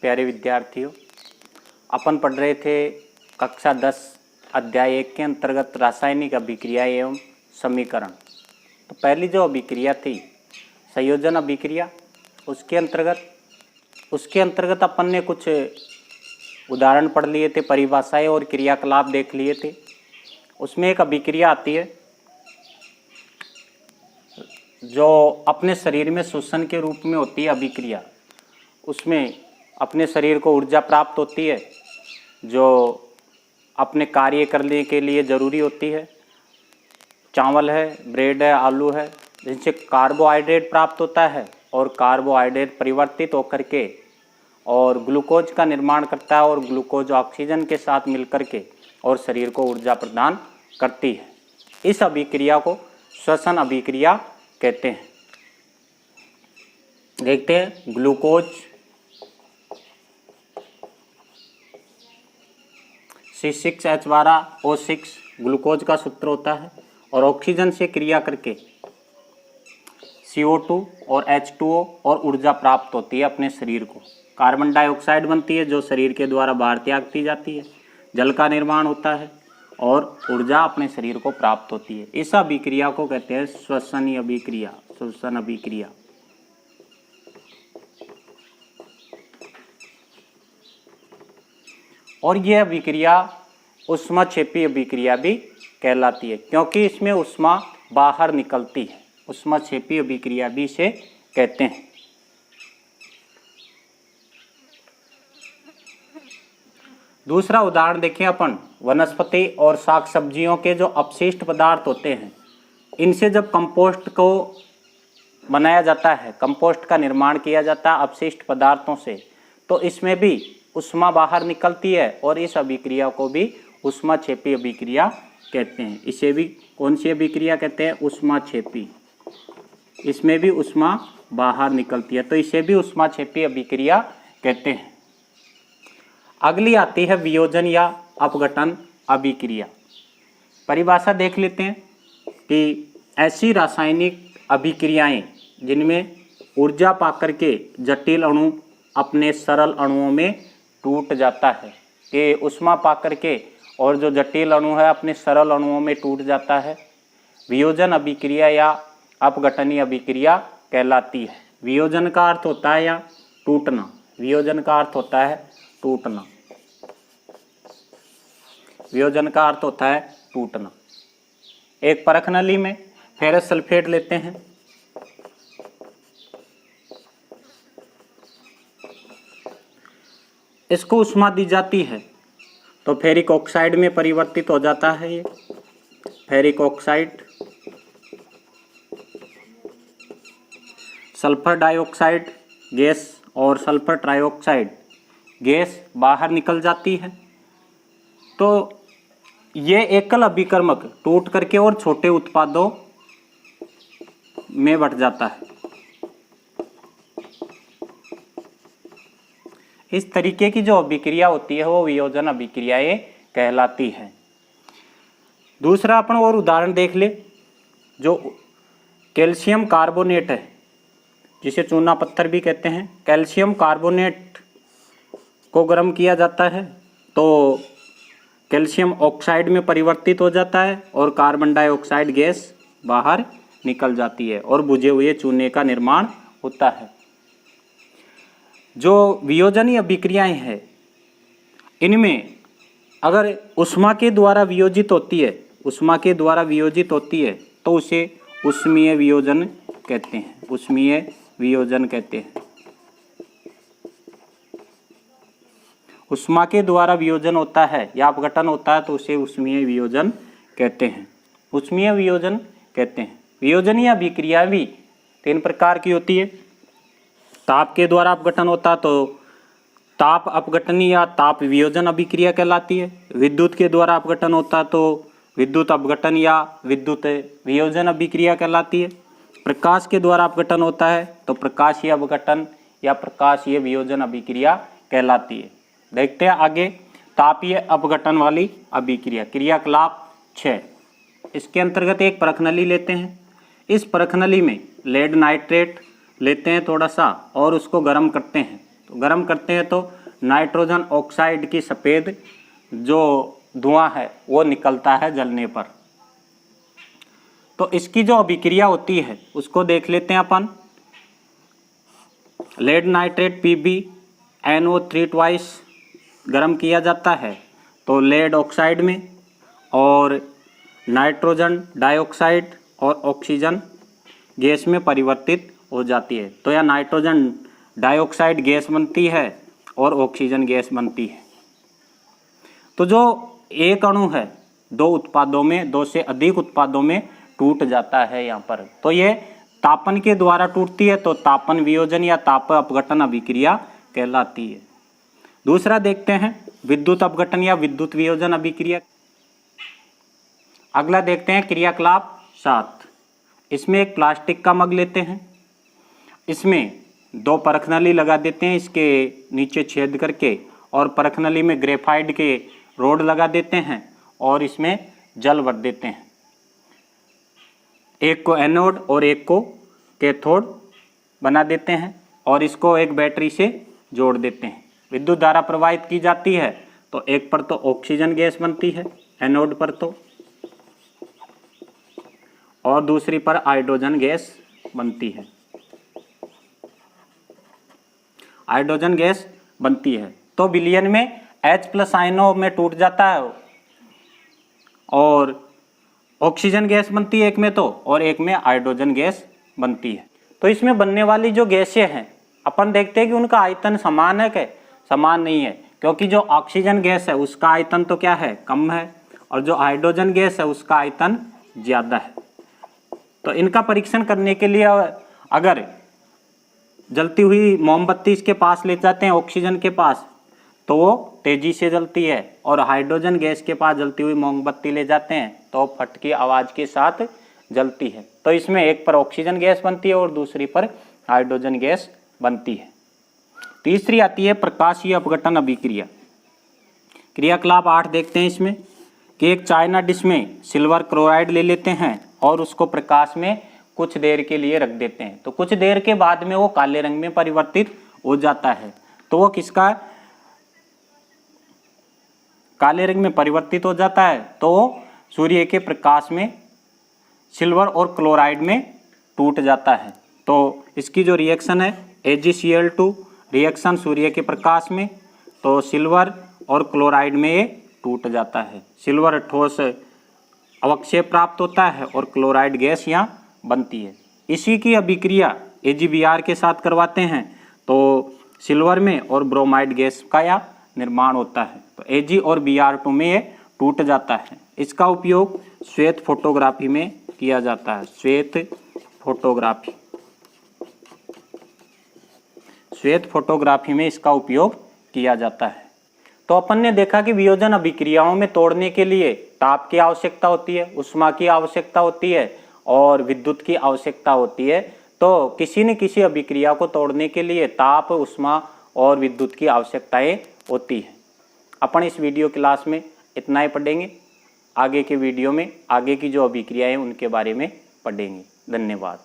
प्यारे विद्यार्थियों, अपन पढ़ रहे थे कक्षा 10 अध्याय 1 के अंतर्गत रासायनिक अभिक्रिया एवं समीकरण। तो पहली जो अभिक्रिया थी संयोजन अभिक्रिया, उसके अंतर्गत अपन ने कुछ उदाहरण पढ़ लिए थे, परिभाषाएं और क्रियाकलाप देख लिए थे। उसमें एक अभिक्रिया आती है जो अपने शरीर में श्वसन के रूप में होती है अभिक्रिया। उसमें अपने शरीर को ऊर्जा प्राप्त होती है जो अपने कार्य करने के लिए ज़रूरी होती है। चावल है, ब्रेड है, आलू है, जिनसे कार्बोहाइड्रेट प्राप्त होता है और कार्बोहाइड्रेट परिवर्तित होकर के और ग्लूकोज का निर्माण करता है और ग्लूकोज ऑक्सीजन के साथ मिलकर के और शरीर को ऊर्जा प्रदान करती है। इस अभिक्रिया को श्वसन अभिक्रिया कहते हैं। देखते हैं, ग्लूकोज C6H12O6 ग्लूकोज का सूत्र होता है और ऑक्सीजन से क्रिया करके CO2 और H2O और ऊर्जा प्राप्त होती है अपने शरीर को। कार्बन डाइऑक्साइड बनती है जो शरीर के द्वारा बाहर त्याग दी जाती है। जल का निर्माण होता है और ऊर्जा अपने शरीर को प्राप्त होती है। इस अभिक्रिया को कहते हैं श्वसनीय अभिक्रिया, श्वसन अभिक्रिया। और यह अभिक्रिया ऊष्माक्षेपी अभिक्रिया भी कहलाती है क्योंकि इसमें ऊष्मा बाहर निकलती है। ऊष्माक्षेपी अभिक्रिया भी इसे कहते हैं। दूसरा उदाहरण देखें अपन, वनस्पति और साग सब्जियों के जो अपशिष्ट पदार्थ होते हैं, इनसे जब कंपोस्ट को बनाया जाता है, कंपोस्ट का निर्माण किया जाता है अपशिष्ट पदार्थों से, तो इसमें भी ऊष्मा बाहर निकलती है और इस अभिक्रिया को भी ऊष्माक्षेपी अभिक्रिया कहते हैं। इसे भी कौन सी अभिक्रिया कहते हैं? ऊष्माक्षेपी। इसमें भी ऊष्मा बाहर निकलती है तो इसे भी ऊष्माक्षेपी अभिक्रिया कहते हैं। अगली आती है वियोजन या अपघटन अभिक्रिया। परिभाषा देख लेते हैं कि ऐसी रासायनिक अभिक्रियाएं जिनमें ऊर्जा पाकर के जटिल अणु अपने सरल अणुओं में टूट जाता है। ये ऊष्मा पाकर के और जो जटिल अणु है अपने सरल अणुओं में टूट जाता है, वियोजन अभिक्रिया या अपघटनीय अभिक्रिया कहलाती है। वियोजन का अर्थ होता है या टूटना, वियोजन का अर्थ होता है टूटना, वियोजन का अर्थ होता है टूटना। एक परख नली में फेरस सल्फेट लेते हैं, इसको ऊष्मा दी जाती है तो फेरिक ऑक्साइड में परिवर्तित हो जाता है। ये ferric oxide, sulphur dioxide gas और सल्फर ट्राइऑक्साइड गैस बाहर निकल जाती है। तो ये एकल अभिकर्मक टूट करके और छोटे उत्पादों में बट जाता है। इस तरीके की जो अभिक्रिया होती है वो वियोजन अभिक्रियाएं कहलाती है। दूसरा अपन और उदाहरण देख ले, जो कैल्शियम कार्बोनेट है जिसे चूना पत्थर भी कहते हैं। कैल्शियम कार्बोनेट को गर्म किया जाता है तो कैल्शियम ऑक्साइड में परिवर्तित हो जाता है और कार्बन डाइऑक्साइड गैस बाहर निकल जाती है और बुझे हुए चूने का निर्माण होता है। जो वियोजनीय अभिक्रियाएं हैं इनमें अगर ऊष्मा के द्वारा वियोजित होती है, ऊष्मा के द्वारा वियोजित होती है तो उसे ऊष्मीय वियोजन कहते हैं। ऊष्मीय वियोजन कहते हैं। ऊष्मा के द्वारा वियोजन होता है या अपघटन होता है तो उसे ऊष्मीय वियोजन कहते हैं। ऊष्मीय वियोजन कहते हैं। वियोजनीय अभिक्रिया भी 3 प्रकार की होती है। ताप के द्वारा अपघटन होता है तो ताप अपघटनी या ताप वियोजन अभिक्रिया कहलाती है। विद्युत के द्वारा अपघटन होता है तो विद्युत अपघटन या विद्युत वियोजन अभिक्रिया कहलाती है। प्रकाश के द्वारा अपघटन होता है तो प्रकाशीय अपघटन या प्रकाशीय वियोजन अभिक्रिया कहलाती है। देखते हैं आगे, तापीय अपघटन वाली अभिक्रिया। क्रियाकलाप 6, इसके अंतर्गत एक परख नली लेते हैं। इस परख नली में लेड नाइट्रेट लेते हैं थोड़ा सा और उसको गर्म करते हैं। तो गर्म करते हैं तो नाइट्रोजन ऑक्साइड की सफ़ेद जो धुआं है वो निकलता है जलने पर। तो इसकी जो अभिक्रिया होती है उसको देख लेते हैं अपन। लेड नाइट्रेट PbNO3 ट्वाइस गर्म किया जाता है तो लेड ऑक्साइड में, और नाइट्रोजन डाइऑक्साइड और ऑक्सीजन गैस में परिवर्तित हो जाती है। तो यह नाइट्रोजन डाइऑक्साइड गैस बनती है और ऑक्सीजन गैस बनती है। तो जो एक अणु है दो उत्पादों में, दो से अधिक उत्पादों में टूट जाता है यहाँ पर, तो ये तापन के द्वारा टूटती है, तो तापन वियोजन या ताप अपघटन अभिक्रिया कहलाती है। दूसरा देखते हैं विद्युत अपघटन या विद्युत वियोजन अभिक्रिया। अगला देखते हैं क्रियाकलाप 7। इसमें एक प्लास्टिक का मग लेते हैं, इसमें 2 परखनली लगा देते हैं इसके नीचे छेद करके, और परखनली में ग्रेफाइट के रोड लगा देते हैं और इसमें जल भर देते हैं। एक को एनोड और एक को कैथोड बना देते हैं और इसको एक बैटरी से जोड़ देते हैं। विद्युत धारा प्रवाहित की जाती है, तो एक पर तो ऑक्सीजन गैस बनती है एनोड पर तो, और दूसरी पर हाइड्रोजन गैस बनती है। हाइड्रोजन गैस बनती है तो विलयन में H+ आयनों में टूट जाता है और ऑक्सीजन गैस बनती है एक में तो, और एक में हाइड्रोजन गैस बनती है। तो इसमें बनने वाली जो गैसें हैं अपन देखते हैं कि उनका आयतन समान है, क्या समान नहीं है, क्योंकि जो ऑक्सीजन गैस है उसका आयतन तो क्या है, कम है, और जो हाइड्रोजन गैस है उसका आयतन ज़्यादा है। तो इनका परीक्षण करने के लिए अगर जलती हुई मोमबत्ती इसके पास ले जाते हैं ऑक्सीजन के पास, तो वो तेजी से जलती है, और हाइड्रोजन गैस के पास जलती हुई मोमबत्ती ले जाते हैं तो फट की आवाज़ के साथ जलती है। तो इसमें एक पर ऑक्सीजन गैस बनती है और दूसरी पर हाइड्रोजन गैस बनती है। तीसरी आती है प्रकाशीय अपघटन अभिक्रिया। क्रियाकलाप 8 देखते हैं इसमें कि एक चाइना डिश में सिल्वर क्लोराइड ले लेते हैं और उसको प्रकाश में कुछ देर के लिए रख देते हैं, तो कुछ देर के बाद में वो काले रंग में परिवर्तित हो जाता है। तो वो किसका काले रंग में परिवर्तित हो जाता है, तो सूर्य के प्रकाश में सिल्वर और क्लोराइड में टूट जाता है। तो इसकी जो रिएक्शन है AgCl2 रिएक्शन सूर्य के प्रकाश में, तो सिल्वर और क्लोराइड में ये टूट जाता है। सिल्वर ठोस अवक्षेप प्राप्त होता है और क्लोराइड गैस यहाँ बनती है। इसी की अभिक्रिया AgBr के साथ करवाते हैं तो सिल्वर में और ब्रोमाइड गैस का यहाँ निर्माण होता है। तो Ag और Br2 में ये टूट जाता है। इसका उपयोग श्वेत फोटोग्राफी में किया जाता है। श्वेत फोटोग्राफी में इसका उपयोग किया जाता है। तो अपन ने देखा कि वियोजन अभिक्रियाओं में तोड़ने के लिए ताप की आवश्यकता होती है, उष्मा की आवश्यकता होती है और विद्युत की आवश्यकता होती है। तो किसी न किसी अभिक्रिया को तोड़ने के लिए ताप, उष्मा और विद्युत की आवश्यकताएं होती है। अपन इस वीडियो क्लास में इतना ही पढ़ेंगे। आगे के वीडियो में आगे की जो अभिक्रियाएं उनके बारे में पढ़ेंगे। धन्यवाद।